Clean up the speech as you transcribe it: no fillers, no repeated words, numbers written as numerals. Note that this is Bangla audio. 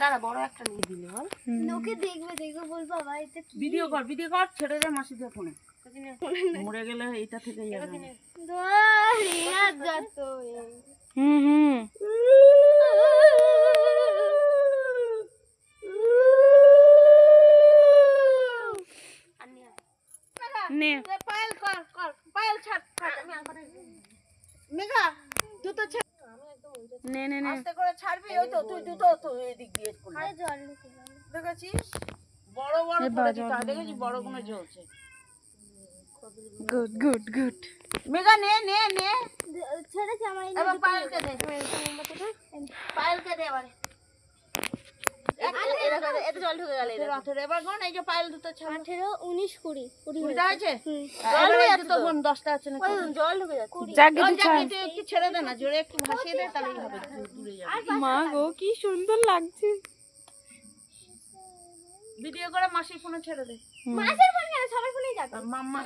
দাঁড়া বড় একটা নিয়ে দিলে বল লোকে দেখবে বলবো বাবা এটা কি ভিডিও কর ছেড়ে দে মাসি দিয়ে ফোনে মরে গেলে এইটা থেকেই যাবে নে পায়েল কর পায়েল ছাড় আমি আনপারে মেঘা দুটো ছেড়ে নে নে নে আস্তে করে ছাড়বি ওই তো তুই দুটো তো এদিক দিয়ে করলি আরে জল ঢুকে গেল দেখেছিস বড় বড় করে দিতে দেখেছিস বড় গুলো জ্বলছে গুড গুড গুড মেঘা নে ছেড়েছি আমার এই এবার পায়েলকে দে পায়েলকে দে এবারে এত জল ঢুকে গেল এবার কোন এই যে পায়েল দুটো ছাড় 18 19 20 কুড়িটা আছে এবারে দুটো কোন 10টা আছে না জল ঢুকে যাচ্ছে জাগে তুই ছাড় একটু ছেড়ে দে না জোরে একটু ভাসিয়ে দে তাহলেই হবে দূরে যাবে মা গো কি সুন্দর লাগছে ভিডিও করে মাসির ফোনে ছেড়ে দে মাছের ফোন কেন সবার ফোনেই যাবে মাম্মা